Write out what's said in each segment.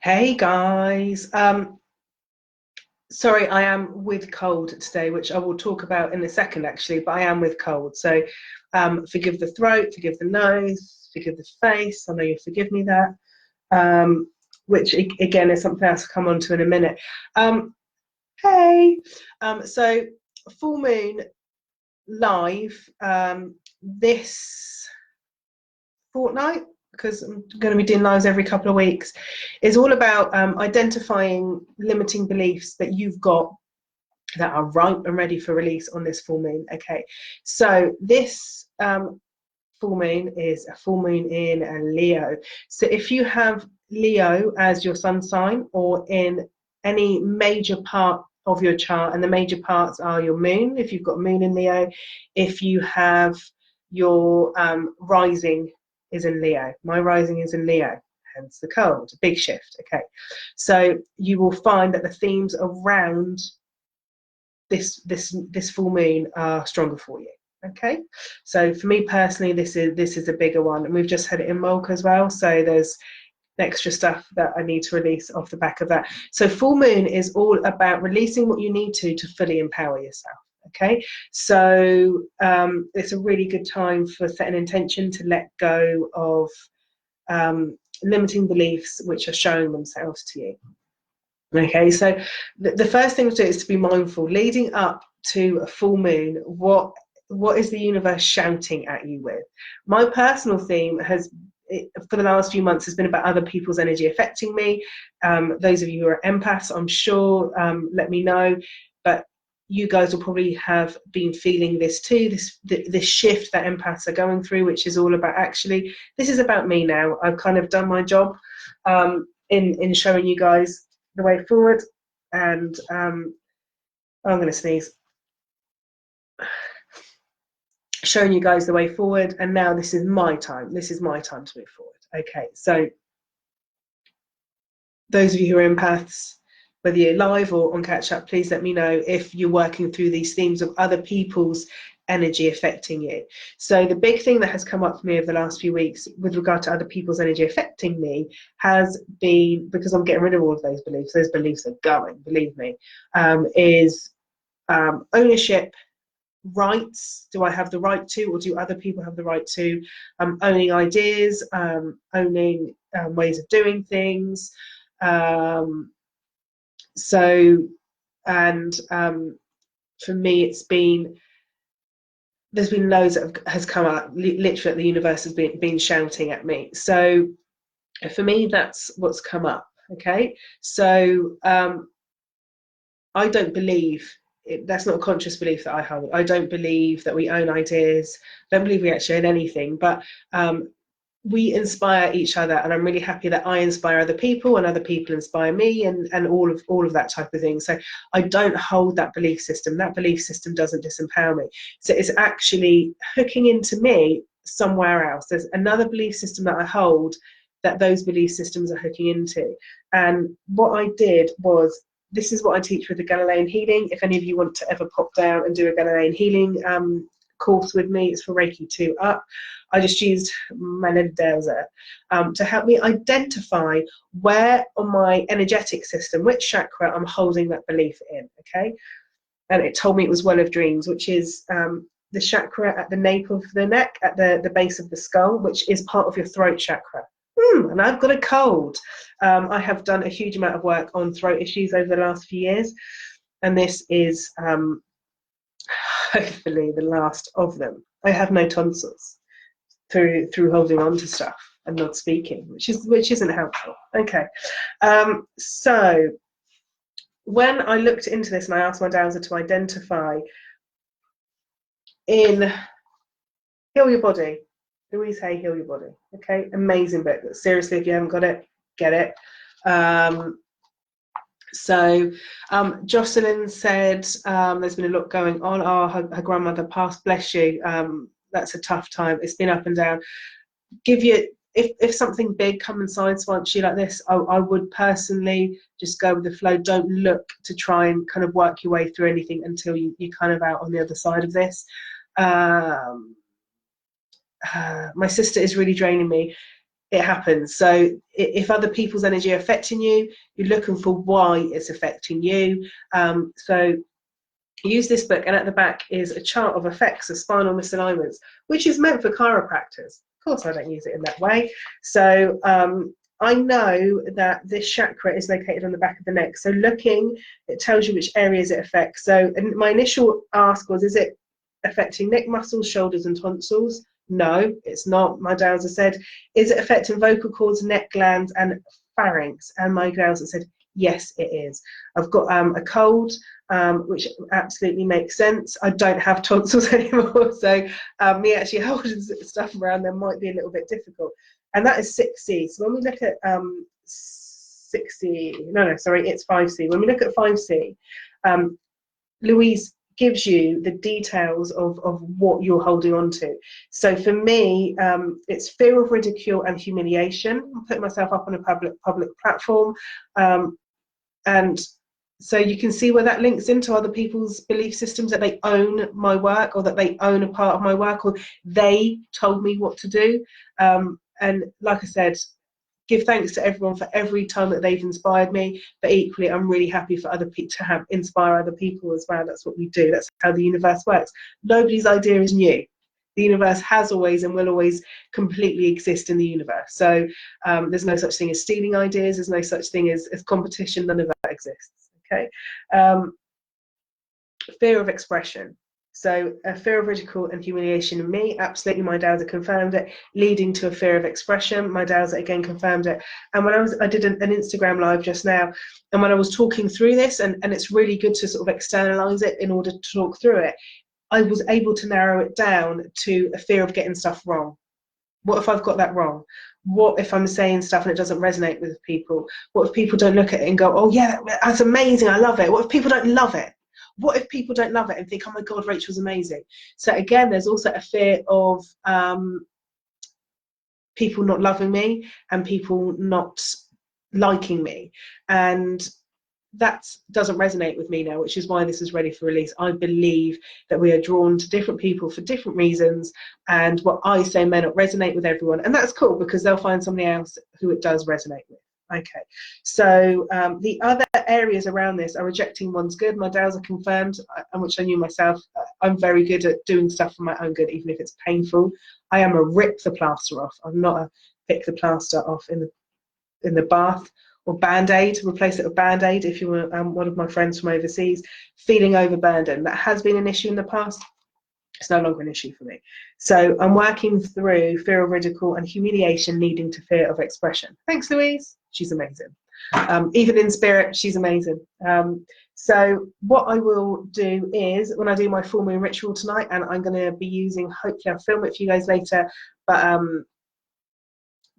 Hey guys, sorry, I am with cold today, which I will talk about in a second actually, but I am with cold. So forgive the throat, forgive the nose, forgive the face. I know you'll forgive me that, which again is something else I'll come on to in a minute. Um, hey, so full moon live this fortnight, because I'm going to be doing lives every couple of weeks, is all about identifying limiting beliefs that you've got that are ripe and ready for release on this full moon. Okay, so this full moon is a full moon in a Leo. So if you have Leo as your sun sign or in any major part of your chart, and the major parts are your moon, if you've got moon in Leo, if you have your rising is in Leo. My rising is in Leo, hence the cold. Big shift. Okay, so you will find that the themes around this full moon are stronger for you. Okay, so for me personally, this is a bigger one, and we've just had it in Molk as well. So there's extra stuff that I need to release off the back of that. So full moon is all about releasing what you need to fully empower yourself. Okay, so it's a really good time for setting intention to let go of limiting beliefs which are showing themselves to you. Okay, so the first thing to do is to be mindful leading up to a full moon. What is the universe shouting at you with? My personal theme has, for the last few months, has been about other people's energy affecting me. Those of you who are empaths, I'm sure, let me know. But you guys will probably have been feeling this too, this shift that empaths are going through, which is all about, actually, this is about me now. I've kind of done my job in showing you guys the way forward, and I'm going to sneeze. Showing you guys the way forward, and now this is my time. This is my time to move forward. Okay, so those of you who are empaths, whether you're live or on catch up, please let me know if you're working through these themes of other people's energy affecting you. So the big thing that has come up for me over the last few weeks with regard to other people's energy affecting me has been, because I'm getting rid of all of those beliefs are going, believe me, is ownership, rights. Do I have the right to, or do other people have the right to? Owning ideas, owning ways of doing things. So, and for me, it's been, there's been loads that has come out, literally the universe has been shouting at me. So for me, that's what's come up. Okay, so I don't believe that's not a conscious belief that I hold. I don't believe that we own ideas. I don't believe we actually own anything, but we inspire each other, and I'm really happy that I inspire other people and other people inspire me, and all of that type of thing. So I don't hold that belief system. That belief system doesn't disempower me. So it's actually hooking into me somewhere else. There's another belief system that I hold that those belief systems are hooking into. And what I did was, this is what I teach with the Galilean healing. If any of you want to ever pop down and do a Galilean healing course with me, it's for Reiki 2 up. I just used my little Delza to help me identify where on my energetic system, which chakra I'm holding that belief in, okay? And it told me it was well of dreams, which is the chakra at the nape of the neck, at the base of the skull, which is part of your throat chakra. And I've got a cold. I have done a huge amount of work on throat issues over the last few years, and this is hopefully the last of them. I have no tonsils through holding on to stuff and not speaking, which isn't helpful. Okay, so when I looked into this and I asked my dowser to identify in Heal Your Body, Louise Hay, Heal Your Body. Okay, amazing book. Seriously, if you haven't got it, get it. So Jocelyn said there's been a lot going on. Oh, her grandmother passed, bless you. That's a tough time. It's been up and down. If something big comes and sideswipes you like this, I would personally just go with the flow. Don't look to try and kind of work your way through anything until you're kind of out on the other side of this. My sister is really draining me. it happens. So if other people's energy are affecting you, you're looking for why it's affecting you. So use this book, and at the back is a chart of effects of spinal misalignments, which is meant for chiropractors. Of course, I don't use it in that way. So I know that this chakra is located on the back of the neck. So looking, it tells you which areas it affects. So and my initial ask was, is it affecting neck muscles, shoulders and tonsils? No, it's not. My dowser said, is it affecting vocal cords, neck glands and pharynx? And my dowser said, yes, it is. I've got a cold, which absolutely makes sense. I don't have tonsils anymore, so me actually holding stuff around them might be a little bit difficult. And that is 6C. So when we look at 6C, sorry, it's 5C. When we look at 5C, Louise gives you the details of what you're holding on to. So for me, it's fear of ridicule and humiliation. I'm putting myself up on a public platform, and so you can see where that links into other people's belief systems, that they own my work, or that they own a part of my work, or they told me what to do. And like I said, give thanks to everyone for every time that they've inspired me, but equally I'm really happy for other people to inspire other people as well. That's what we do. That's how the universe works. Nobody's idea is new. The universe has always and will always completely exist in the universe. So there's no such thing as stealing ideas. There's no such thing as competition. None of that exists. Okay. Fear of expression. So a fear of ridicule and humiliation in me, absolutely, my dowser confirmed it, leading to a fear of expression. My dowser again confirmed it. And when I did an Instagram live just now, and when I was talking through this, and it's really good to sort of externalize it in order to talk through it, I was able to narrow it down to a fear of getting stuff wrong. What if I've got that wrong? What if I'm saying stuff and it doesn't resonate with people? What if people don't look at it and go, oh yeah, that's amazing, I love it? What if people don't love it? What if people don't love it and think, oh my God, Rachel's amazing? So again, there's also a fear of people not loving me and people not liking me. And that doesn't resonate with me now, which is why this is ready for release. I believe that we are drawn to different people for different reasons, and what I say may not resonate with everyone, and that's cool, because they'll find somebody else who it does resonate with. Okay, so the other areas around this are rejecting one's good. My dowser confirmed, and which I knew myself, I'm very good at doing stuff for my own good, even if it's painful. I am a rip the plaster off. I'm not a pick the plaster off in the bath, or Band-Aid, replace it with Band-Aid if you were one of my friends from overseas. Feeling overburdened, that has been an issue in the past. It's no longer an issue for me. So I'm working through fear of ridicule and humiliation leading to fear of expression. Thanks, Louise. She's amazing. Even in spirit, she's amazing. So what I will do is, when I do my full moon ritual tonight, and I'm going to be using, hopefully I'll film it for you guys later, but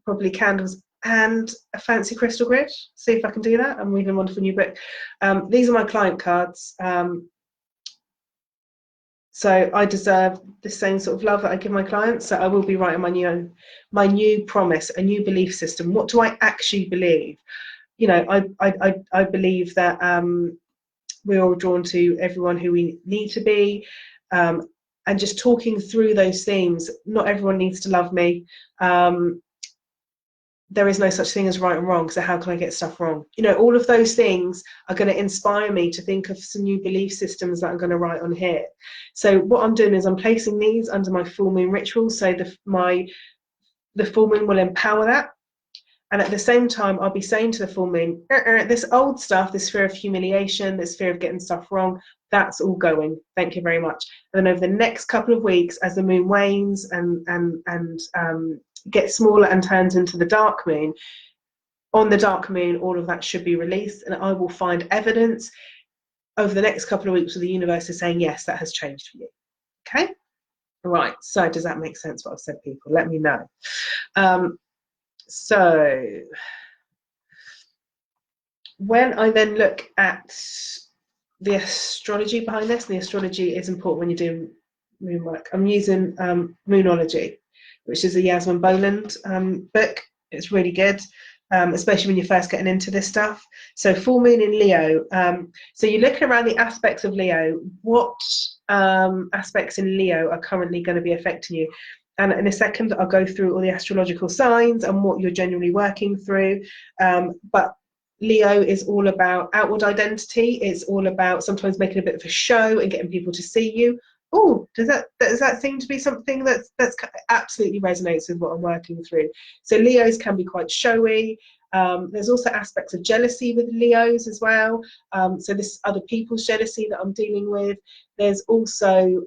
probably candles and a fancy crystal grid. See if I can do that. I'm reading a wonderful new book. These are my client cards. So I deserve the same sort of love that I give my clients. So I will be writing my new promise, a new belief system. What do I actually believe? You know, I believe that we're all drawn to everyone who we need to be, and just talking through those themes. Not everyone needs to love me. There is no such thing as right and wrong, so how can I get stuff wrong? You know, all of those things are going to inspire me to think of some new belief systems that I'm going to write on here. So what I'm doing is I'm placing these under my full moon ritual, so the full moon will empower that. And at the same time, I'll be saying to the full moon, this old stuff, this fear of humiliation, this fear of getting stuff wrong, that's all going. Thank you very much. And then over the next couple of weeks, as the moon wanes and gets smaller and turns into the dark moon, on the dark moon, all of that should be released, and I will find evidence over the next couple of weeks where the universe is saying, yes, that has changed for you. Okay? Right. So does that make sense what I've said, people? Let me know. So when I then look at the astrology behind this, and the astrology is important when you're doing moon work, I'm using Moonology, which is a Yasmin Boland book. It's really good, especially when you're first getting into this stuff. So full moon in Leo. So you're looking around the aspects of Leo. What aspects in Leo are currently going to be affecting you? And in a second, I'll go through all the astrological signs and what you're generally working through. But Leo is all about outward identity. It's all about sometimes making a bit of a show and getting people to see you. Oh, does that seem to be something that's absolutely resonates with what I'm working through? So Leos can be quite showy. There's also aspects of jealousy with Leos as well. So this is other people's jealousy that I'm dealing with. There's also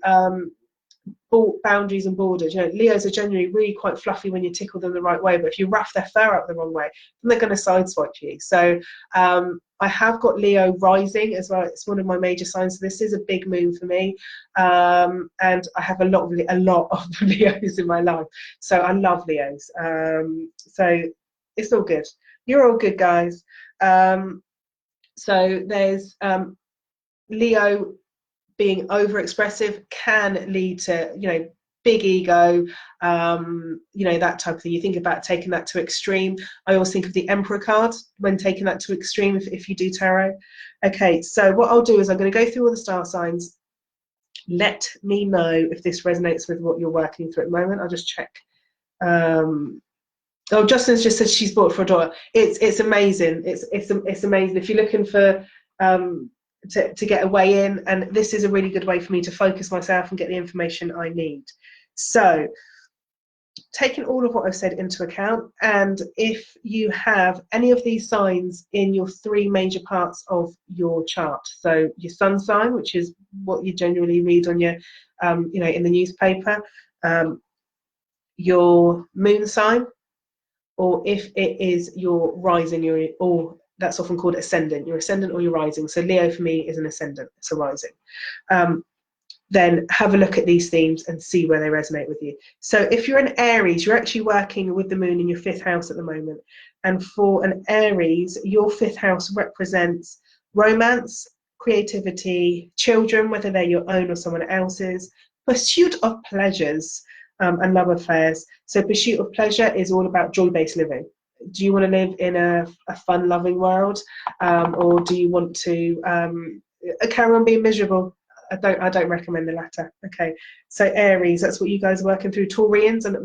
boundaries and borders. You know, Leos are generally really quite fluffy when you tickle them the right way, but if you rough their fur up the wrong way, then they're going to sideswipe you. So I have got Leo rising as well. It's one of my major signs. So this is a big moon for me, and I have a lot of Leos in my life. So I love Leos. So it's all good. You're all good, guys. So there's Leo being overexpressive can lead to, you know, big ego, you know, that type of thing. You think about taking that to extreme. I always think of the Emperor card when taking that to extreme if you do tarot. Okay, so what I'll do is I'm going to go through all the star signs. Let me know if this resonates with what you're working through at the moment. I'll just check. Oh, Justin's just said she's bought for a daughter. It's amazing. It's amazing. If you're looking for to get a way in, and this is a really good way for me to focus myself and get the information I need. So taking all of what I've said into account, and if you have any of these signs in your three major parts of your chart, so your sun sign, which is what you generally read on your you know, in the newspaper, your moon sign, or if it is your rising, or that's often called ascendant, your ascendant or your rising. So Leo for me is an ascendant, it's a rising. Then have a look at these themes and see where they resonate with you. So if you're an Aries, you're actually working with the moon in your 5th house at the moment. And for an Aries, your 5th house represents romance, creativity, children, whether they're your own or someone else's, pursuit of pleasures, and love affairs. So pursuit of pleasure is all about joy-based living. Do you want to live in a fun-loving world, or do you want to carry on being miserable? I don't recommend the latter. Okay, so Aries, that's what you guys are working through. Taurians, and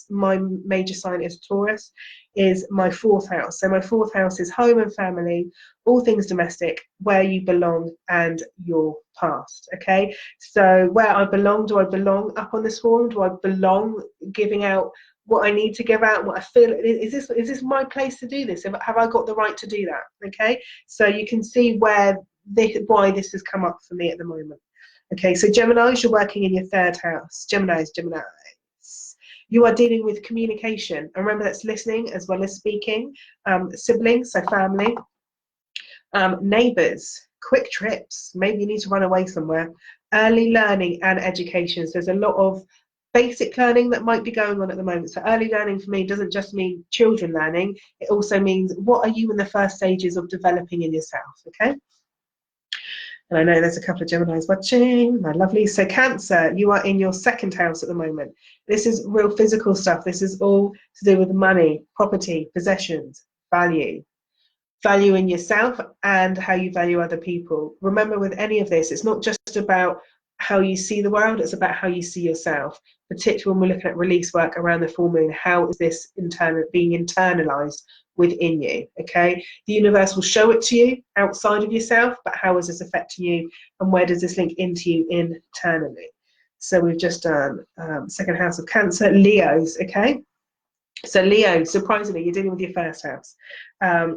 my major sign is Taurus, is my 4th house. So my 4th house is home and family, all things domestic, where you belong, and your past. Okay, so where I belong, do I belong up on this forum? Do I belong giving out what I need to give out, what I feel? Is this my place to do this? Have I got the right to do that? Okay, so you can see why this has come up for me at the moment. Okay, so Geminis, you're working in your 3rd house. Geminis, you are dealing with communication. And remember, that's listening as well as speaking. Siblings, so family. Neighbours, quick trips. Maybe you need to run away somewhere. Early learning and education. So there's a lot of basic learning that might be going on at the moment. So early learning for me doesn't just mean children learning. It also means, what are you in the first stages of developing in yourself? Okay. And I know there's a couple of Geminis watching, my lovely. So Cancer, you are in your 2nd house at the moment. This is real physical stuff. This is all to do with money, property, possessions, value in yourself and how you value other people. Remember, with any of this, it's not just about how you see the world, it's about how you see yourself. Particularly when we're looking at release work around the full moon, how is this being internalized within you? Okay, the universe will show it to you outside of yourself, but how is this affecting you, and where does this link into you internally? So we've just done 2nd house of Cancer. Leos, okay, so Leo, surprisingly, you're dealing with your 1st house.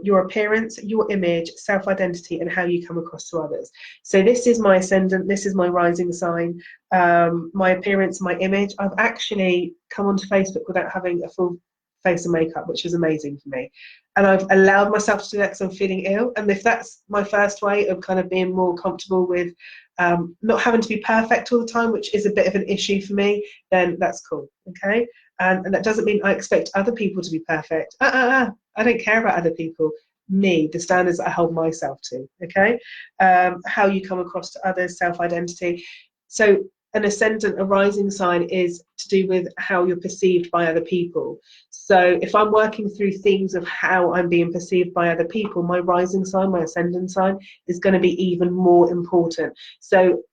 Your appearance, your image, self-identity, and how you come across to others. So this is my ascendant, this is my rising sign. My appearance, my image. I've actually come onto Facebook without having a full face of makeup, which is amazing for me. And I've allowed myself to do that because I'm feeling ill. And if that's my first way of kind of being more comfortable with not having to be perfect all the time, which is a bit of an issue for me, then that's cool. Okay. And that doesn't mean I expect other people to be perfect. I don't care about other people. Me, the standards I hold myself to. Okay. How you come across to others, self-identity. So an ascendant, a rising sign, is to do with how you're perceived by other people. So if I'm working through themes of how I'm being perceived by other people, my rising sign, my ascendant sign, is going to be even more important. So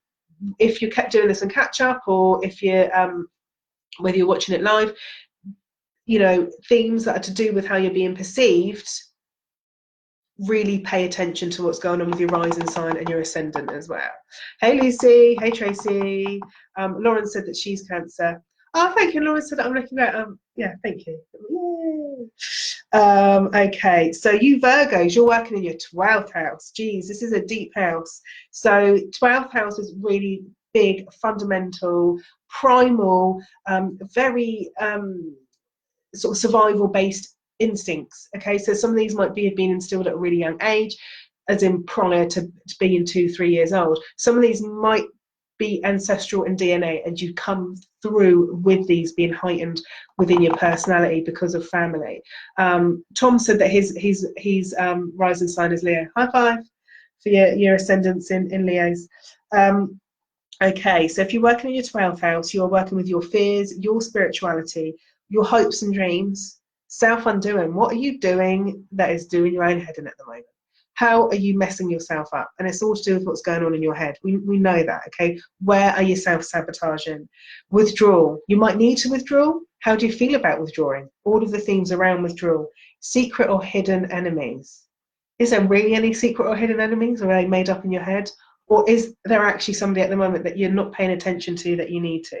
if you kept doing this and catch up, or if you're whether you're watching it live, you know, themes that are to do with how you're being perceived, really pay attention to what's going on with your rising sign and your ascendant as well. Hey Lucy, hey Tracy. Lauren said that she's Cancer. Oh, thank you. Lauren said that I'm looking at yeah, thank you. Yay. Okay, so you Virgos, you're working in your 12th house. Geez, this is a deep house. So 12th house is really big, fundamental, primal, very sort of survival based instincts. Okay, so some of these might have been instilled at a really young age, as in prior to being 2-3 years old. Some of these might be ancestral and DNA, and you come through with these being heightened within your personality because of family. Tom said that his rising sign is Leo. High five for your ascendants in Leos. Okay, so if you're working in your 12th house, you're working with your fears, your spirituality, your hopes and dreams, self-undoing. What are you doing that is doing your own head in at the moment? How are you messing yourself up? And it's all to do with what's going on in your head. We know that, okay? Where are you self-sabotaging? Withdrawal. You might need to withdraw. How do you feel about withdrawing? All of the themes around withdrawal. Secret or hidden enemies. Is there really any secret or hidden enemies, or are they made up in your head? Or is there actually somebody at the moment that you're not paying attention to that you need to?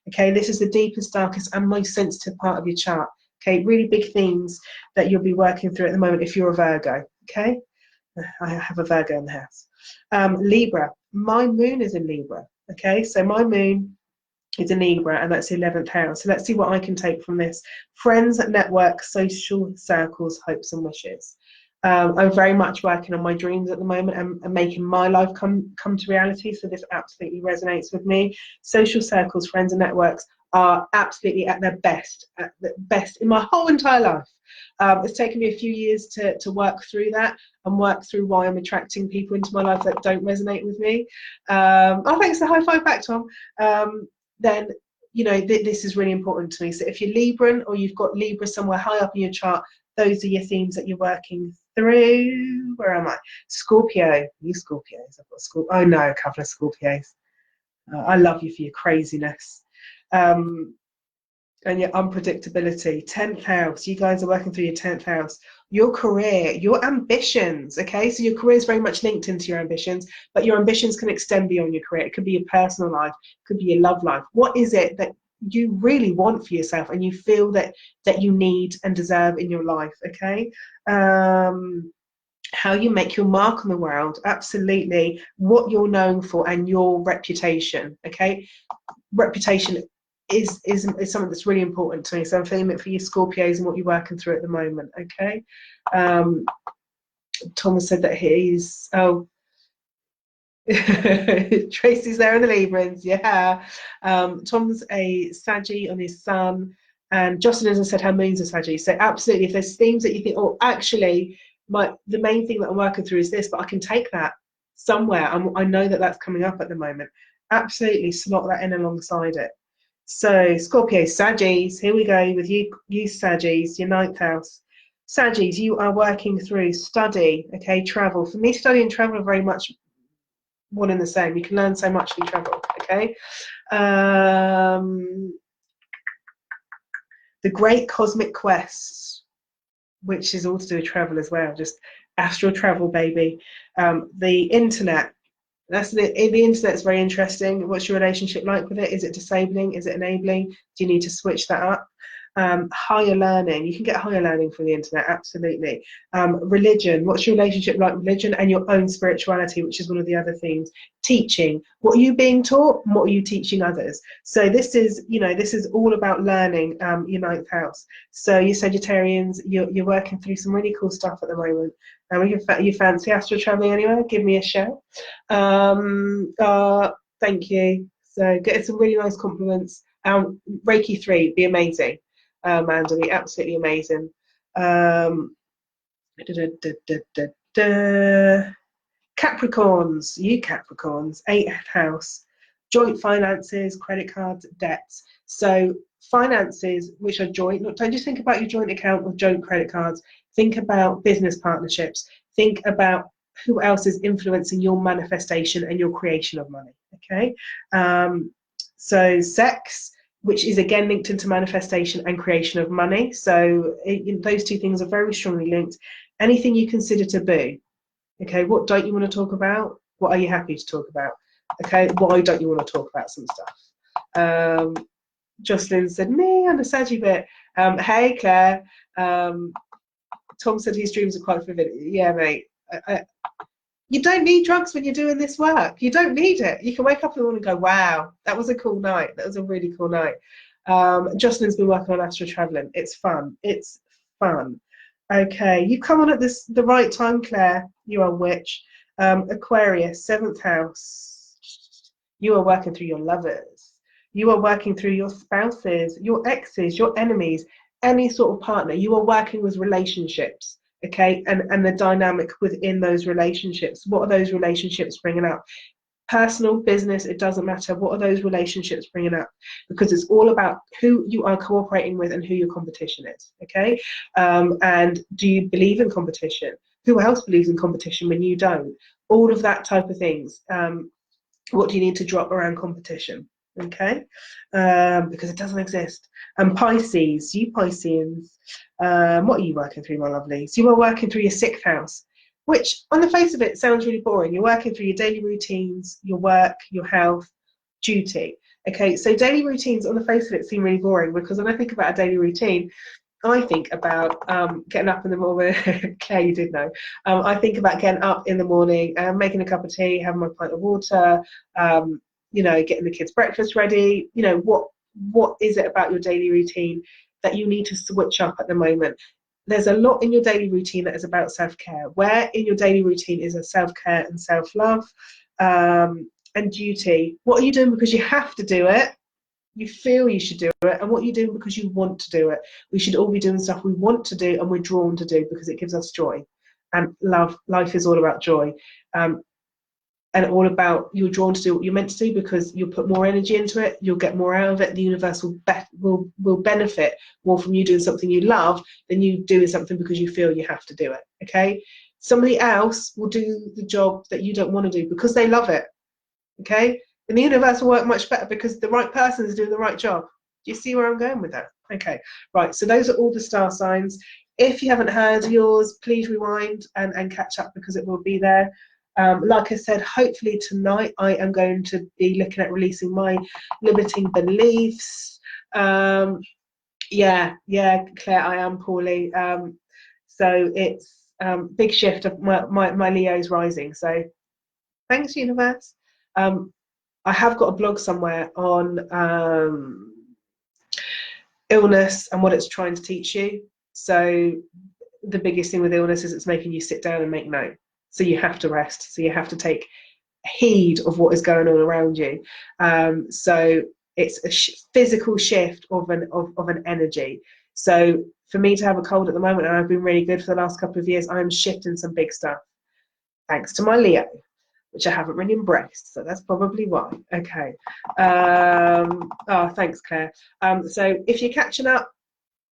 Okay, this is the deepest, darkest, and most sensitive part of your chart. Okay, really big themes that you'll be working through at the moment if you're a Virgo. Okay, I have a Virgo in the house. Libra, my moon is in Libra. Okay, so my moon is in Libra, and that's the 11th house. So let's see what I can take from this. Friends, network, social circles, hopes and wishes. I'm very much working on my dreams at the moment and making my life come to reality. So this absolutely resonates with me. Social circles, friends and networks are absolutely at the best in my whole entire life. It's taken me a few years to work through that and work through why I'm attracting people into my life that don't resonate with me. Oh, thanks for the high five back, Tom. Then, you know, this is really important to me. So if you're Libran or you've got Libra somewhere high up in your chart, those are your themes that you're working through. Where am I? Scorpio. You Scorpios. I've got Scorpio. Oh no, a couple of Scorpios. I love you for your craziness. And your unpredictability. 10th house. You guys are working through your 10th house. Your career, your ambitions. Okay, so your career is very much linked into your ambitions, but your ambitions can extend beyond your career. It could be your personal life, it could be your love life. What is it that you really want for yourself and you feel that you need and deserve in your life? Okay. How you make your mark on the world, absolutely. What you're known for and your reputation. Okay, reputation is something that's really important to me. So I'm feeling it for you Scorpios and what you're working through at the moment. Okay. Thomas said that he's Tracy's there in the Librans, yeah. Tom's a Saggy on his sun, and Jocelyn has said her moon's a Saggy. So absolutely, if there's themes that you think, oh, actually, the main thing that I'm working through is this, but I can take that somewhere. I know that that's coming up at the moment. Absolutely, slot that in alongside it. So Scorpio, Saggies, here we go with you Saggies, your 9th house. Saggies, you are working through study, okay, travel. For me, study and travel are very much one and the same. You can learn so much through travel, okay? The Great Cosmic Quest, which is all to do with travel as well, just astral travel, baby. The internet, the internet's very interesting. What's your relationship like with it? Is it disabling? Is it enabling? Do you need to switch that up? Higher learning, you can get higher learning from the internet, absolutely. Religion, what's your relationship like with religion and your own spirituality, which is one of the other themes. Teaching, what are you being taught and what are you teaching others? So this is, you know, this is all about learning, your 9th house. So you Sagittarians, you're working through some really cool stuff at the moment. You fancy astral traveling anywhere? Give me a shout. Thank you. So get some really nice compliments. Reiki 3, be amazing. Amanda, be absolutely amazing. Capricorns, you Capricorns, 8th house, joint finances, credit cards, debts. So finances which are joint, don't just think about your joint account or joint credit cards. Think about business partnerships. Think about who else is influencing your manifestation and your creation of money. Okay. So sex, which is again linked into manifestation and creation of money. So those two things are very strongly linked. Anything you consider taboo, okay, what don't you want to talk about? What are you happy to talk about? Okay, why don't you want to talk about some stuff? Jocelyn said, me on the Saggy bit. Hey, Claire. Tom said his dreams are quite vivid. Yeah, mate. You don't need drugs when you're doing this work. You don't need it. You can wake up in the morning and go, wow, that was a cool night. That was a really cool night. Jocelyn's been working on astral traveling. It's fun. It's fun. Okay, you come on at the right time, Claire. You are witch. Aquarius, 7th house. You are working through your lovers. You are working through your spouses, your exes, your enemies, any sort of partner. You are working with relationships. Okay, and the dynamic within those relationships. What are those relationships bringing up? Personal, business, it doesn't matter. What are those relationships bringing up? Because it's all about who you are cooperating with and who your competition is. Okay, and do you believe in competition? Who else believes in competition when you don't? All of that type of things. What do you need to drop around competition? Okay, because it doesn't exist. And Pisces, you Pisceans, what are you working through, my lovelies? You are working through your 6th house, which on the face of it sounds really boring. You're working through your daily routines, your work, your health, duty. Okay, so daily routines on the face of it seem really boring, because when I think about a daily routine, I think about getting up in the morning. Claire, you did know. I think about getting up in the morning, making a cup of tea, having my pint of water, you know, getting the kids' breakfast ready. You know, what is it about your daily routine that you need to switch up at the moment? There's a lot in your daily routine that is about self-care. Where in your daily routine is a self-care and self-love and duty? What are you doing because you have to do it? You feel you should do it, and what you're doing because you want to do it. We should all be doing stuff we want to do and we're drawn to do because it gives us joy. And life is all about joy, and all about you're drawn to do what you're meant to do because you'll put more energy into it, you'll get more out of it. The universe will benefit more from you doing something you love than you doing something because you feel you have to do it. Okay, somebody else will do the job that you don't want to do because they love it. Okay, and the universe will work much better because the right person is doing the right job. Do you see where I'm going with that? Okay, right, so those are all the star signs. If you haven't heard yours, please rewind and catch up because it will be there. Like I said, hopefully tonight I am going to be looking at releasing my limiting beliefs. Yeah, Claire, I am poorly. So it's big shift of my Leo's rising. So thanks, universe. I have got a blog somewhere on illness and what it's trying to teach you. So the biggest thing with illness is it's making you sit down and make note. So you have to rest. So you have to take heed of what is going on around you. So it's a physical shift of an energy. So for me to have a cold at the moment, and I've been really good for the last couple of years, I'm shifting some big stuff. Thanks to my Leo, which I haven't really embraced, so that's probably why. Okay. Oh, thanks, Claire. So if you're catching up,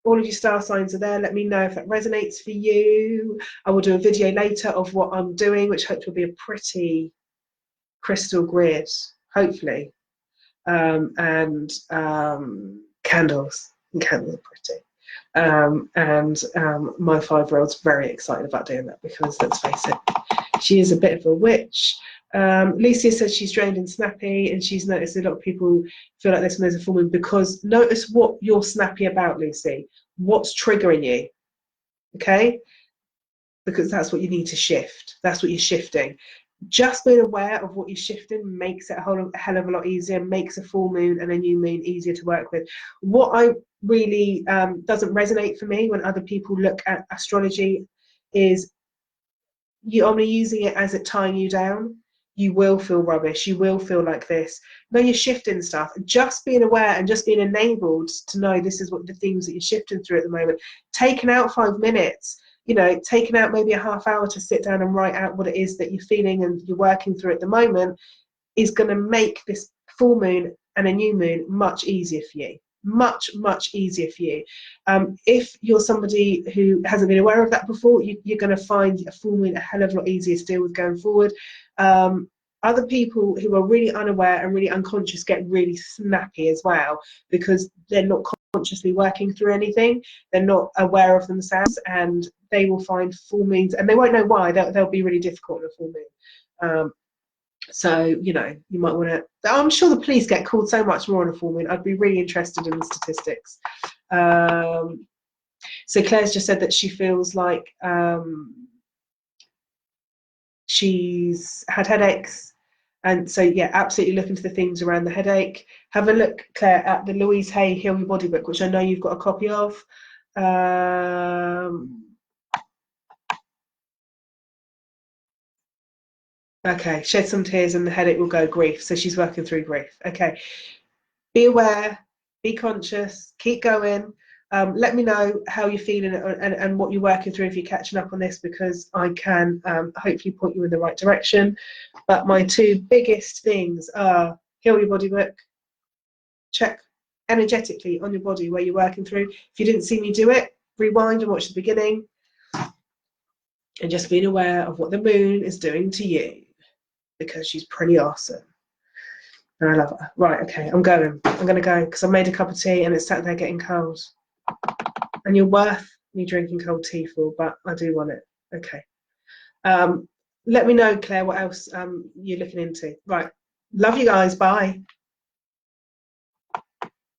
all of your star signs are there. Let me know if that resonates for you. I will do a video later of what I'm doing, which hopefully will be a pretty crystal grid, hopefully. And candles. And candles are pretty. My 5-year-old's very excited about doing that because, let's face it, she is a bit of a witch. Licia says she's drained and snappy, and she's noticed a lot of people feel like this when there's a full moon, because notice what you're snappy about, Lucy. What's triggering you? Okay? Because that's what you need to shift. That's what you're shifting. Just being aware of what you're shifting makes it a hell of a lot easier, makes a full moon and a new moon easier to work with. What I really doesn't resonate for me when other people look at astrology is you're only using it as it tying you down. You will feel rubbish. You will feel like this. No, you're shifting stuff. Just being aware and just being enabled to know this is what the things that you're shifting through at the moment. Taking out 5 minutes, you know, taking out maybe a half hour to sit down and write out what it is that you're feeling and you're working through at the moment is going to make this full moon and a new moon much easier for you. Much easier for you. If you're somebody who hasn't been aware of that before, you're going to find a full moon a hell of a lot easier to deal with going forward. Other people who are really unaware and really unconscious get really snappy as well, because they're not consciously working through anything. They're not aware of themselves, and they will find full moons, and they won't know why. They'll be really difficult in a full moon. So, you know, you might want to. I'm sure the police get called so much more on a full moon. I'd be really interested in the statistics. So Claire's just said that she feels like she's had headaches, and so yeah, absolutely look into the themes around the headache. Have a look, Claire, at the Louise Hay Heal Your Body book, which I know you've got a copy of. Okay, shed some tears and the headache will go. Grief. So she's working through grief. Okay, be aware, be conscious, keep going. Let me know how you're feeling and what you're working through if you're catching up on this, because I can hopefully point you in the right direction. But my two biggest things are Heal Your Body book, check energetically on your body where you're working through. If you didn't see me do it, rewind and watch the beginning, and just being aware of what the moon is doing to you, because she's pretty awesome. And I love her. Right, okay, I'm going to go because I made a cup of tea and it's sat there getting cold. And you're worth me drinking cold tea for, but I do want it. Okay. Let me know, Claire, what else you're looking into. Right. Love you guys. Bye.